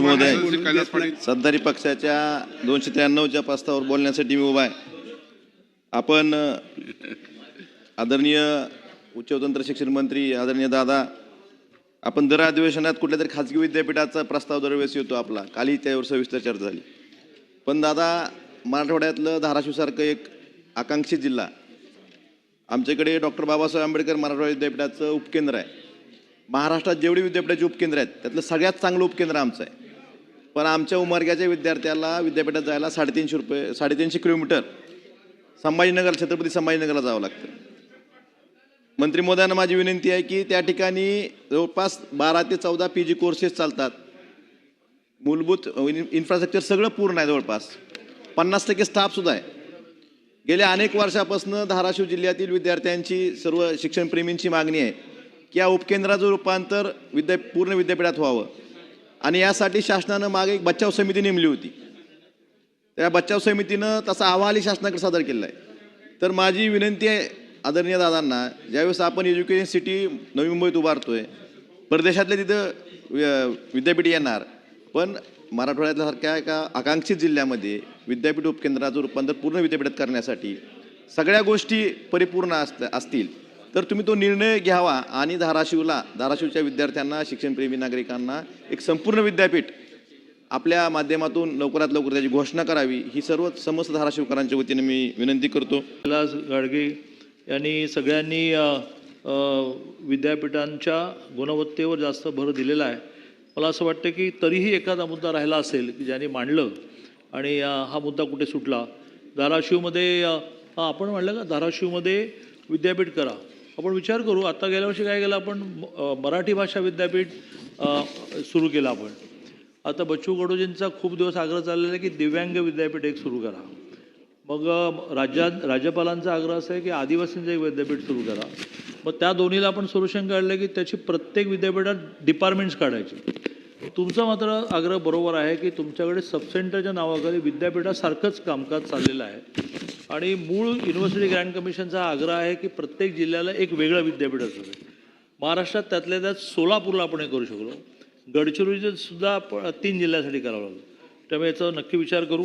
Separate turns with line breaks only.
अध्यक्ष महोदय, सत्ताधारी पक्षाच्या 293च्या प्रस्तावावर बोलण्यासाठी मी उभा आहे. आपण आदरणीय उच्च व तंत्र शिक्षण मंत्री आदरणीय दादा, आपण दर अधिवेशनात कुठल्या तरी खाजगी विद्यापीठाचा प्रस्ताव दरवेळेस येतो आपला. कालही त्यावर सविस्तर चर्चा झाली. पण दादा, मराठवाड्यातलं धाराशिवसारखं एक आकांक्षित जिल्हा, आमच्याकडे डॉक्टर बाबासाहेब आंबेडकर मराठवाडा विद्यापीठाचं उपकेंद्र आहे. महाराष्ट्रात जेवढी विद्यापीठाची उपकेंद्र आहेत त्यातलं सगळ्यात चांगलं उपकेंद्र आमचं आहे. पण आमच्या उमरग्याच्या विद्यार्थ्याला विद्यापीठात जायला 350 किलोमीटर संभाजीनगर, छत्रपती संभाजीनगरला जावं लागतं. मंत्री महोदयांना माझी विनंती आहे की त्या ठिकाणी जवळपास 12 ते 14 PG कोर्सेस चालतात. मूलभूत इन्फ्रास्ट्रक्चर सगळं पूर्ण आहे. जवळपास 50% स्टाफसुद्धा आहे. गेल्या अनेक वर्षापासून धाराशिव जिल्ह्यातील विद्यार्थ्यांची, सर्व शिक्षणप्रेमींची मागणी आहे की या उपकेंद्राचं रूपांतर पूर्ण विद्यापीठात व्हावं. आणि यासाठी शासनानं मागे एक बचाव समिती नेमली होती. त्या बचाव समितीनं तसा अहवालही शासनाकडे सादर केला आहे. तर माझी विनंती आहे आदरणीय दादांना, ज्यावेळेस आपण एज्युकेशन सिटी नवी मुंबईत उभारतोय, परदेशातल्या तिथं विद्यापीठ येणार, पण मराठवाड्यासारख्या एका आकांक्षित जिल्ह्यामध्ये विद्यापीठ उपकेंद्राचं रूपांतर पूर्ण विद्यापीठात करण्यासाठी सगळ्या गोष्टी परिपूर्ण असतील तर तुम्ही तो निर्णय घ्यावा आणि धाराशिवच्या विद्यार्थ्यांना, शिक्षणप्रेमी नागरिकांना एक संपूर्ण विद्यापीठ आपल्या माध्यमातून लवकरात लवकर त्याची घोषणा करावी, ही सर्व समस्त धाराशिवकरांच्या वतीने मी विनंती करतो.
कैलास गाडगे यांनी सगळ्यांनी विद्यापीठांच्या गुणवत्तेवर जास्त भर दिलेला आहे. मला असं वाटतं की तरीही एखादा मुद्दा राहिला असेल की ज्याने मांडलं आणि हा मुद्दा कुठे सुटला. धाराशिवमध्ये आपण म्हणलं का धाराशिवमध्ये विद्यापीठ करा. आपण विचार करू. आता गेल्या वर्षी काय केलं आपण, मराठी भाषा विद्यापीठ सुरू केलं आपण. आता बच्चू कडूजींचा खूप दिवस आग्रह चाललेला आहे की दिव्यांग विद्यापीठ एक सुरू करा. मग राज्यपालांचा आग्रह असा आहे की आदिवासींचं एक विद्यापीठ सुरू करा. मग त्या दोन्हीला आपण सोल्युशन काढलं की त्याची प्रत्येक विद्यापीठात डिपार्टमेंट्स काढायची. तुमचा मात्र आग्रह बरोबर आहे की तुमच्याकडे सबसेंटरच्या नावाखाली विद्यापीठासारखंच कामकाज चाललेलं आहे. आणि मूळ युनिव्हर्सिटी ग्रँट कमिशनचा आग्रह आहे की प्रत्येक जिल्ह्याला एक वेगळं विद्यापीठ असावं. महाराष्ट्रात त्यातल्या त्यात सोलापूरला आपण हे करू शकलो. गडचिरोलीचं सुद्धा 3 जिल्ह्यासाठी करावं लागलं. त्यामुळे याचा नक्की विचार करू.